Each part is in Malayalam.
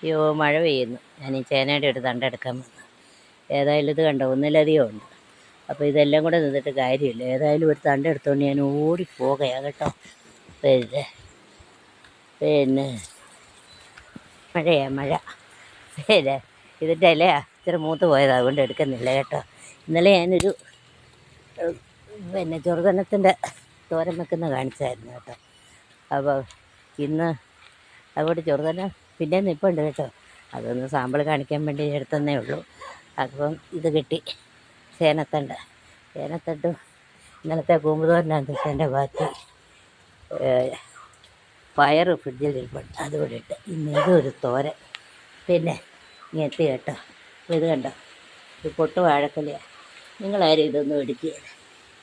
അയ്യോ മഴ പെയ്യുന്നു. ഞാൻ ഈ ചേനയുടെ ഒരു തണ്ടെടുക്കാൻ വന്നു. ഏതായാലും ഇത് കണ്ടോ, ഒന്നിലധികം ഉണ്ട്. അപ്പോൾ ഇതെല്ലാം കൂടെ നിന്നിട്ട് കാര്യമില്ല. ഏതായാലും ഒരു തണ്ടെടുത്തുകൊണ്ട് ഞാൻ ഓടിപ്പോകയാണ് കേട്ടോ. പിന്നെ പിന്നെ മഴ. പിന്നെ ഇതിൻ്റെ ഇലയാ ഇച്ചിരി മൂത്ത് പോയത്, അതുകൊണ്ട് എടുക്കുന്നില്ല കേട്ടോ. ഇന്നലെ ഞാനൊരു ചെറുതനത്തിൻ്റെ തോരൻ വെക്കുന്ന കാണിച്ചായിരുന്നു കേട്ടോ. അപ്പോൾ ഇന്ന് അതുകൊണ്ട് ചെറുതന പിന്നെ നിൽപ്പുണ്ട് കേട്ടോ. അതൊന്ന് സാമ്പിൾ കാണിക്കാൻ വേണ്ടി എടുത്തന്നേ ഉള്ളൂ. അപ്പം ഇത് കിട്ടി, ചേനത്തണ്ട് ഇന്നലത്തെ കൂമ്പുതോരനകത്ത് എൻ്റെ ബാക്കി പയർ ഫ്രിഡ്ജിൽ ഇരിപ്പുണ്ട്, അതുകൂടെ ഇട്ട് ഇന്ന് ഇതൊരു തോരൻ. പിന്നെ ഇങ്ങെത്തി കേട്ടോ. അപ്പോൾ ഇത് കണ്ടോ, ഇത് പൊട്ട് വാഴക്കലയാണ്. നിങ്ങളാരും ഇതൊന്നും എടുക്കുകയില്ല.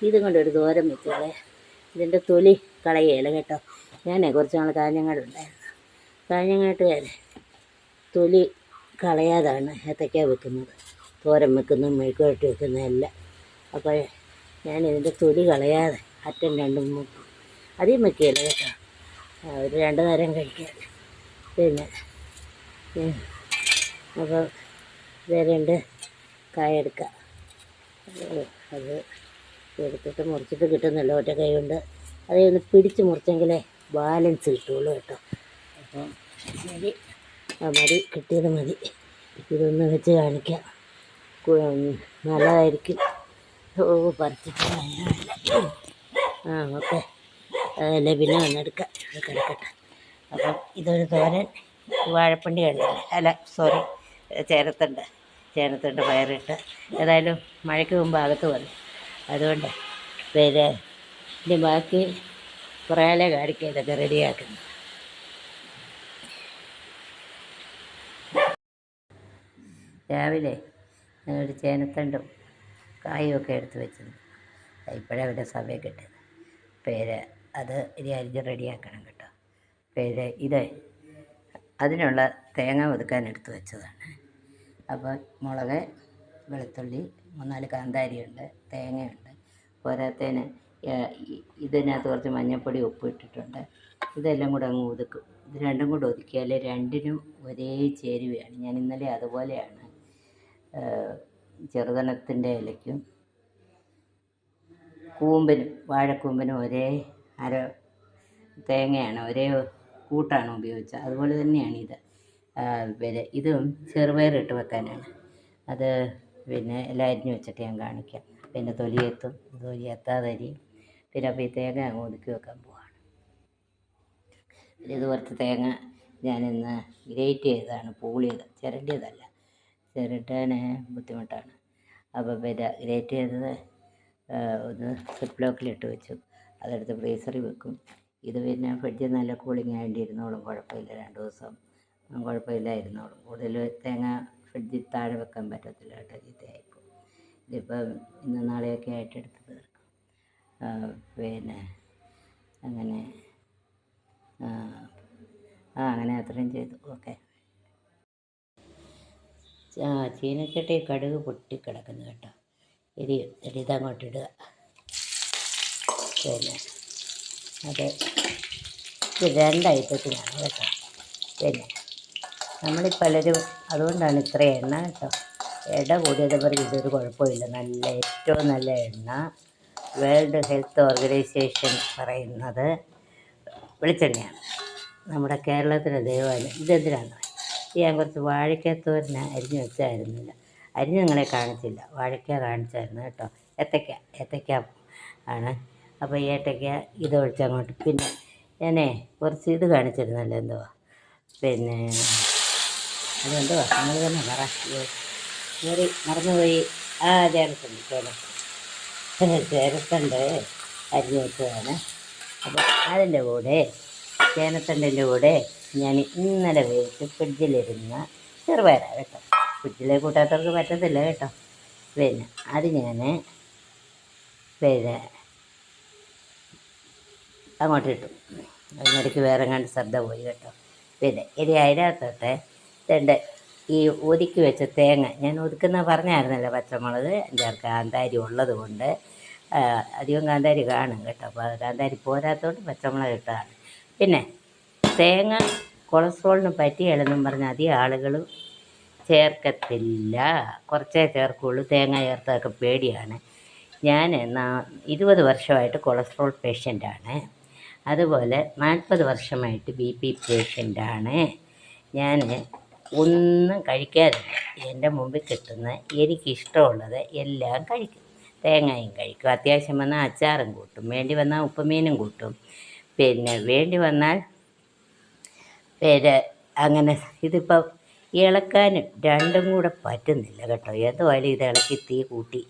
ഇതും കൊണ്ടൊരു തോരൻ വെച്ചോളെ. ഇതിൻ്റെ തൊലി കളയുകയില്ല കേട്ടോ. ഞാൻ കുറച്ച് നാൾ കാഞ്ഞങ്ങാടുണ്ടായിരുന്നു. കാഞ്ഞങ്ങാട്ടുകാർ തൊലി കളയാതാണ് ഏത്തയ്ക്ക വെക്കുന്നത്, തോരൻ വെക്കുന്നത്, മെഴുക്കുവരട്ടി വെക്കുന്നതെല്ലാം. അപ്പോൾ ഞാനിതിൻ്റെ തൊലി കളയാതെ അറ്റം രണ്ടും മുക്കും അധികം വെക്കുകയില്ല കേട്ടോ. ഒരു 2 നേരം കഴിക്കാൻ. പിന്നെ അപ്പോൾ ഇത് 2 കായ എടുക്കാം. അത് എടുത്തിട്ട് മുറിച്ചിട്ട് കിട്ടുന്നില്ല ഒറ്റ കൈ കൊണ്ട്. അതൊന്ന് പിടിച്ച് മുറിച്ചെങ്കിലേ ബാലൻസ് കിട്ടുള്ളൂ കേട്ടോ. അപ്പം ശരി, മതി, കിട്ടിയത് മതി. ഇതൊന്ന് വെച്ച് കാണിക്കാം, നല്ലതായിരിക്കും. പറിച്ചിട്ട് ഓക്കെ. അതല്ലേ പിന്നെ വന്നെടുക്കാം, കിടക്കട്ടെ. അപ്പം ഇതൊരു തോരൻ. വാഴപ്പണ്ടി കണ്ടില്ലേ, അല്ല സോറി, ചേനത്തണ്ട് പയറിട്ട്. ഏതായാലും മഴയ്ക്ക് മുമ്പ് അകത്ത് വന്നു, അതുകൊണ്ട് പിന്നെ ഇനി ബാക്കി കുറേ കാണിക്കുക ഇതൊക്കെ റെഡിയാക്കുന്നു. രാവിലെ ഒരു ചേനത്തണ്ടും കായും ഒക്കെ എടുത്ത് വെച്ചത് ഇപ്പോഴവിടെ സമയം കിട്ടിയത്. അത് ഇനി അരിഞ്ഞ് റെഡിയാക്കണം കേട്ടോ. ഇത് അതിനുള്ള തേങ്ങ ഒതുക്കാൻ എടുത്ത് വെച്ചതാണ്. അപ്പോൾ മുളക്, വെളുത്തുള്ളി, 3-4 കാന്താരിയുണ്ട്, തേങ്ങയുണ്ട്. പോരാത്തതിന് ഇതിനകത്ത് കുറച്ച് മഞ്ഞൾപ്പൊടി, ഉപ്പ് ഇട്ടിട്ടുണ്ട്. ഇതെല്ലാം കൂടെ അങ്ങ് ഒതുക്കും. ഇത് രണ്ടും കൂടെ ഒതുക്കിയാൽ രണ്ടിനും ഒരേ ചേരുവയാണ്. ഞാൻ ഇന്നലെ അതുപോലെയാണ് ചെറുതനത്തിൻ്റെ ഇലയ്ക്കും വാഴക്കൂമ്പിനും ഒരേ തേങ്ങയാണ്, ഒരേ കൂട്ടാണ് ഉപയോഗിച്ചത്. അതുപോലെ തന്നെയാണ് ഇതും ചെറുപയറിട്ട് വെക്കാനാണ്. അത് പിന്നെ എല്ലാം അരിഞ്ഞ് വെച്ചിട്ട് ഞാൻ കാണിക്കാം. പിന്നെ തൊലി എത്താതരി. പിന്നെ അപ്പോൾ ഈ തേങ്ങ അങ്ങ് ഒതുക്കി വെക്കാൻ പോവാണ്. ഇത് കുറച്ച് തേങ്ങ ഞാനിന്ന് ഗ്രേറ്റ് ചെയ്തതാണ്, പൂളിയത്, ചിരണ്ടിയതല്ല. ചിരട്ടാൻ ബുദ്ധിമുട്ടാണ്. അപ്പോൾ പിന്നെ ഗ്രേറ്റ് ചെയ്തത് ഒന്ന് സിപ്പ് ലോക്കിലിട്ട് വെച്ചു. അതെടുത്ത് ഫ്രീസറിൽ വെക്കും. ഇത് പിന്നെ ഫ്രിഡ്ജിൽ നല്ല കൂളിംഗ് ആയിട്ട് ഇരുന്നോളും, കുഴപ്പമില്ല. 2 ദിവസം കുഴപ്പമില്ല, ഇരുന്നോളും. കൂടുതൽ തേങ്ങ ഫ്രിഡ്ജിൽ താഴെ വെക്കാൻ പറ്റത്തില്ല കേട്ടോ, ചീത്തയായിപ്പോൾ. ഇതിപ്പം ഇന്ന് നാളെയൊക്കെ ആയിട്ട് എടുത്ത് തീർക്കും. പിന്നെ അങ്ങനെ അങ്ങനെ അത്രയും ചെയ്തു. ഓക്കെ. ചീനച്ചട്ടി കടുക് പൊട്ടിക്കിടക്കുന്നു കേട്ടോ. ഇതങ്ങോട്ട് ഇടുക. പിന്നെ അത് 2 ഐറ്റത്തിനാണ് കേട്ടോ. പിന്നെ നമ്മളിൽ പലരും അതുകൊണ്ടാണ് ഇത്ര എണ്ണ കേട്ടോ. എണ്ണ കൂടിയത് പറഞ്ഞ് ഇതൊരു കുഴപ്പമില്ല, ഏറ്റവും നല്ല എണ്ണ. വേൾഡ് ഹെൽത്ത് ഓർഗനൈസേഷൻ പറയുന്നത് വെളിച്ചെണ്ണയാണ്. നമ്മുടെ കേരളത്തിലെ ദൈവമാണ്. ഇതെന്തിനാണ് ഞാൻ കുറച്ച് വാഴയ്ക്കത്തോരന അരിഞ്ഞ് വെച്ചായിരുന്നില്ല, അരിഞ്ഞ് നിങ്ങളെ കാണിച്ചില്ല, വാഴയ്ക്ക കാണിച്ചായിരുന്നു കേട്ടോ. ഏത്തയ്ക്ക ആണ്. അപ്പോൾ ഈ ഏത്തയ്ക്ക ഇത് ഒഴിച്ചങ്ങോട്ട്. പിന്നെ ഞാനേ കുറച്ച് ഇത് കാണിച്ചിരുന്നല്ലോ, എന്തുവാ പിന്നെ അതെന്തുവാ നിങ്ങൾ തന്നെ പറ, മറന്നുപോയി. ചേനത്തണ്ട് അരിഞ്ഞ് വെച്ചതാണ്. അപ്പോൾ അതിൻ്റെ കൂടെ ചേനത്തണ്ടിൻ്റെ കൂടെ ഞാൻ ഇന്നലെ വേവിച്ച് ഫ്രിഡ്ജിലിരുന്ന ചെറുപയറാണ് കേട്ടോ. ഫ്രിഡ്ജിലെ കൂട്ടാത്തവർക്ക് പറ്റത്തില്ല കേട്ടോ. പിന്നെ അത് ഞാൻ പിന്നെ അങ്ങോട്ടിട്ടു. അതിനിടയ്ക്ക് വേറെ കണ്ട് ശ്രദ്ധ പോയി കേട്ടോ. പിന്നെ ഇനി അതിനകത്തോട്ട് ഈ ഒതുക്കി വെച്ച തേങ്ങ ഞാൻ ഒതുക്കുന്ന പറഞ്ഞായിരുന്നല്ലോ. പച്ചമുളക്, 5-6 കാന്താരി ഉള്ളത് കൊണ്ട് അധികം കാന്താരി കാണും കേട്ടോ. അപ്പോൾ കാന്താരി പോരാത്തതുകൊണ്ട് പച്ചമുളക് ഇട്ടതാണ്. പിന്നെ തേങ്ങ കൊളസ്ട്രോളിന് പറ്റിയാലെന്നും പറഞ്ഞ് അധികം ആളുകൾ ചേർക്കത്തില്ല, കുറച്ചേ ചേർക്കുള്ളൂ. തേങ്ങ ചേർത്തൊക്കെ പേടിയാണ്. ഞാൻ 20 വർഷമായിട്ട് കൊളസ്ട്രോൾ പേഷ്യൻ്റാണ്. അതുപോലെ 40 വർഷമായിട്ട് BP പേഷ്യൻ്റാണ്. ഞാൻ ഒന്നും കഴിക്കാറില്ല. എൻ്റെ മുമ്പിൽ കിട്ടുന്ന എനിക്കിഷ്ടമുള്ളത് എല്ലാം കഴിക്കും. തേങ്ങയും കഴിക്കും, അത്യാവശ്യം വന്നാൽ അച്ചാറും കൂട്ടും, വേണ്ടി വന്നാൽ ഉപ്പുമീനും കൂട്ടും, പിന്നെ വേണ്ടി വന്നാൽ അങ്ങനെ. ഇതിപ്പം ഇളക്കാനും രണ്ടും കൂടെ പറ്റുന്നില്ല കേട്ടോ. എന്തുമായാലും ഇത് ഇളക്കി തീ കൂട്ടി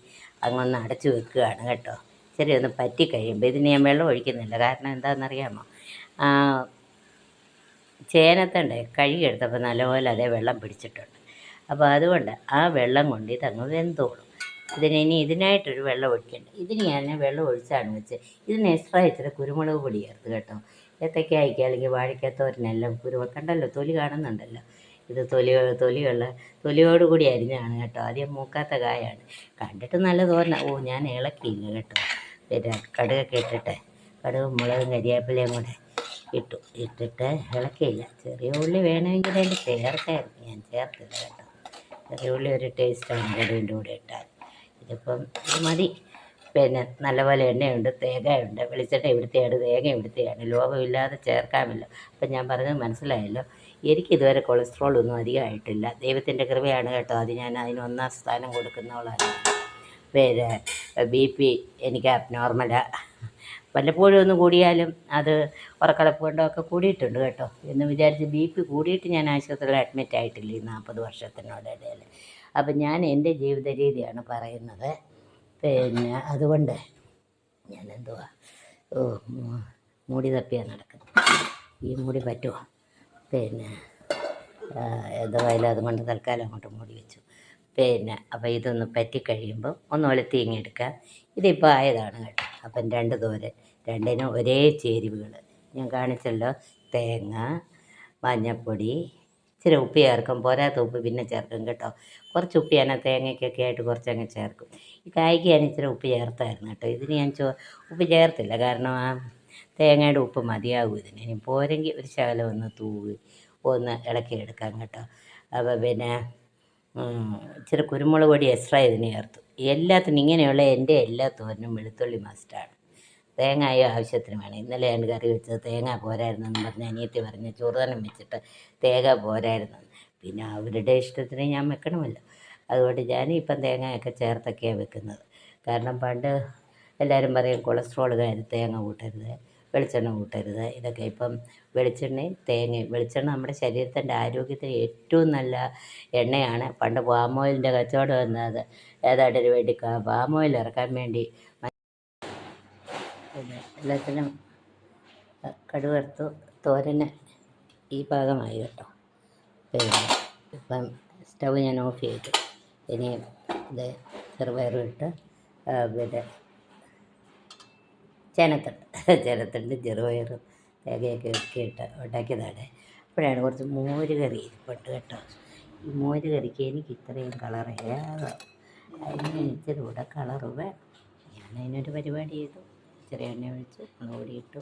അങ്ങൊന്ന് അടച്ചു വെക്കുകയാണ് കേട്ടോ. ശരി, ഒന്ന് പറ്റി കഴിയുമ്പോൾ ഇതിന് ഞാൻ വെള്ളം ഒഴിക്കുന്നില്ല. കാരണം എന്താണെന്നറിയാമോ, ചേനത്തണ്ട് കഴുകിയെടുത്തപ്പോൾ നല്ലപോലെ അതേ വെള്ളം പിടിച്ചിട്ടുണ്ട്. അപ്പോൾ അതുകൊണ്ട് ആ വെള്ളം കൊണ്ട് ഇതങ്ങ് വെന്തോളും. ഇനി ഇതിനായിട്ടൊരു വെള്ളം ഒഴിക്കേണ്ട. ഇതിന് ഞാൻ വെള്ളം ഒഴിച്ചാണ് വെച്ചത്. ഇതിന് എക്സ്ട്രാ ഇച്ചിരി കുരുമുളക് പൊടി ചേർത്ത് കേട്ടോ. ഏത്തയ്ക്കായ്ക്ക് അല്ലെങ്കിൽ വാഴയ്ക്കത്തോരനെല്ലാം കുരുമുളക് കണ്ടല്ലോ, തൊലി കാണുന്നുണ്ടല്ലോ. ഇത് തൊലിയോട് കൂടി അരിഞ്ഞാണ് കേട്ടോ. ആദ്യം മൂക്കാത്ത കായാണ്. കണ്ടിട്ട് നല്ല തോരന. ഞാൻ ഇളക്കിയില്ല കേട്ടോ. പിന്നെ കടുകൊക്കെ ഇട്ടിട്ട്, കടുകും മുളകും കരിവേപ്പിലയും കൂടെ ഇട്ടിട്ട് ഇളക്കിയില്ല. ചെറിയ ഉള്ളി വേണമെങ്കിൽ അതിൽ ചേർക്കായിരുന്നു, ഞാൻ ചേർത്തില്ല കേട്ടോ. ചെറിയ ഉള്ളി ഒരു ടേസ്റ്റാണ് കടുവിൻ്റെ കൂടെ ഇട്ടാൽ. ഇതിപ്പം ഇത് മതി. പിന്നെ നല്ലപോലെ എണ്ണയുണ്ട്, തേങ്ങയുണ്ട്, വെളിച്ചെണ്ണ ഇവിടുത്തെയാണ്, തേങ്ങ ഇവിടുത്തെയാണ്, ലോകമില്ലാതെ ചേർക്കാമല്ലോ. അപ്പം ഞാൻ പറഞ്ഞത് മനസ്സിലായല്ലോ. എനിക്കിതുവരെ കൊളസ്ട്രോളൊന്നും അധികമായിട്ടില്ല, ദൈവത്തിൻ്റെ കൃപയാണ് കേട്ടോ. അത് ഞാൻ അതിന് 1ാം സ്ഥാനം കൊടുക്കുന്നവളാണ്. പിന്നെ BP എനിക്ക് അബ്നോർമലാണ്. വല്ലപ്പോഴും ഒന്ന് കൂടിയാലും അത് ഉറക്കളപ്പ് കൊണ്ടൊക്കെ കൂടിയിട്ടുണ്ട് കേട്ടോ. എന്ന് വിചാരിച്ച് BP കൂടിയിട്ട് ഞാൻ ആശുപത്രിയിൽ അഡ്മിറ്റ് ആയിട്ടില്ല ഈ 40 വർഷത്തിനോടിടയിൽ. അപ്പം ഞാൻ എൻ്റെ ജീവിത രീതിയാണ് പറയുന്നത്. പിന്നെ അതുകൊണ്ട് ഞാൻ മൂടി തപ്പിയാണ് നടക്കുന്നത്. ഈ മൂടി പറ്റുമോ? പിന്നെ എന്തായാലും അതുകൊണ്ട് തൽക്കാലം അങ്ങോട്ട് മൂടി വെച്ചു. പിന്നെ അപ്പോൾ ഇതൊന്ന് പറ്റിക്കഴിയുമ്പോൾ ഒന്ന് ഒലത്തിങ്ങെടുക്കുക. ഇതിപ്പോൾ ആയതാണ് കേട്ടോ. അപ്പം 2 തോരൻ, രണ്ടിനും ഒരേ ചേരുവകൾ ഞാൻ കാണിച്ചല്ലോ. തേങ്ങ, മഞ്ഞൾപ്പൊടി, ഇച്ചിരി ഉപ്പ് ചേർക്കും. പോരാത്ത ഉപ്പ് പിന്നെ ചേർക്കും കേട്ടോ. കുറച്ച് ഉപ്പ് ഞാൻ തേങ്ങയ്ക്കൊക്കെ ആയിട്ട് കുറച്ചങ്ങ് ചേർക്കും. ഈ കായ്ക്ക് ഞാൻ ഇച്ചിരി ഉപ്പ് ചേർത്തായിരുന്നു കേട്ടോ. ഇതിന് ഞാൻ ഉപ്പ് ചേർത്തില്ല, കാരണം ആ തേങ്ങയുടെ ഉപ്പ് മതിയാകും ഇതിന്. ഇനി പോരെങ്കിൽ ഒരു ശകലം ഒന്ന് ഇളക്കിയെടുക്കാം കേട്ടോ. അപ്പോൾ പിന്നെ ഇച്ചിരി കുരുമുളക് പൊടി എക്സ്ട്രാ ഇതിന് ചേർത്തു. എല്ലാത്തിനും ഇങ്ങനെയുള്ള എൻ്റെ എല്ലാ തോരനും വെളുത്തുള്ളി മസ്റ്റാണ്. തേങ്ങായോ ആവശ്യത്തിന് വേണം. ഇന്നലെ ഞാൻ കറി വെച്ചത് തേങ്ങ പോരായിരുന്നെന്ന് പറഞ്ഞ് അനിയത്തി പറഞ്ഞ് ചൂടുതനം വെച്ചിട്ട് തേങ്ങ പോരായിരുന്നെന്ന്. പിന്നെ അവരുടെ ഇഷ്ടത്തിന് ഞാൻ വെക്കണമല്ലോ. അതുകൊണ്ട് ഞാനിപ്പം തേങ്ങയൊക്കെ ചേർത്തൊക്കെയാണ് വെക്കുന്നത്. കാരണം പണ്ട് എല്ലാവരും പറയും കൊളസ്ട്രോളുകാർ തേങ്ങ കൂട്ടരുത്, വെളിച്ചെണ്ണ കൂട്ടരുത്. ഇതൊക്കെ ഇപ്പം വെളിച്ചെണ്ണയും തേങ്ങയും. വെളിച്ചെണ്ണ നമ്മുടെ ശരീരത്തിൻ്റെ ആരോഗ്യത്തിന് ഏറ്റവും നല്ല എണ്ണയാണ്. പണ്ട് പാം ഓയിലിൻ്റെ കച്ചവടം വന്നത് ഏതാണ്ടൊരു വേണ്ടി പാം ഓയിൽ ഇറക്കാൻ വേണ്ടി. പിന്നെ എല്ലാത്തിനും കടുവറുത്തു. തോരന് ഈ ഭാഗമായി കേട്ടോ. പിന്നെ ഇപ്പം സ്റ്റവ് ഞാൻ ഓഫ് ചെയ്തു. ഇനി ഇത് ചെറുപയറും ഇട്ട് പിന്നെ ചേനത്തണ്ട് ചെറുപയറും തേങ്ങയൊക്കെ ഇട്ട് ഉണ്ടാക്കിയതാണ്. അപ്പോഴാണ് കുറച്ച് മോര് കറി ഇരിപ്പുണ്ട് കേട്ടോ. ഈ മോര് കറിക്ക് എനിക്ക് ഇത്രയും കളർ ഏതാ, അതിന് ഇച്ചിരി കൂടെ കളറ് വേണം. ഞാനതിനൊരു പരിപാടി ചെയ്തു. ചെറിയ എണ്ണ ഒഴിച്ചു, മുളക് പൊടി ഇട്ടു,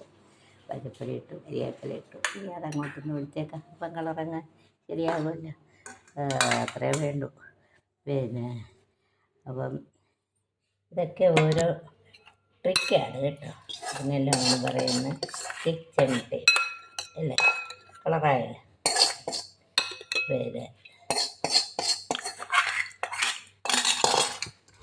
മല്ലിപ്പൊടി ഇട്ടു, കരിവേപ്പില ഇട്ടു. ഇനി അതങ്ങോട്ടൊന്ന് ഒഴിച്ചേക്കാം. അപ്പം കളറങ്ങ് ശരിയാകുമല്ലോ. അത്രേ വേണ്ടു. പിന്നെ അപ്പം ഇതൊക്കെ ഓരോ ട്രിക്കാണ് കേട്ടോ. അതിനെല്ലാം ആണ് പറയുന്നത് കിച്ചൺ ടിപ്പ് അല്ലേ. കളറായല്ലേ. പിന്നെ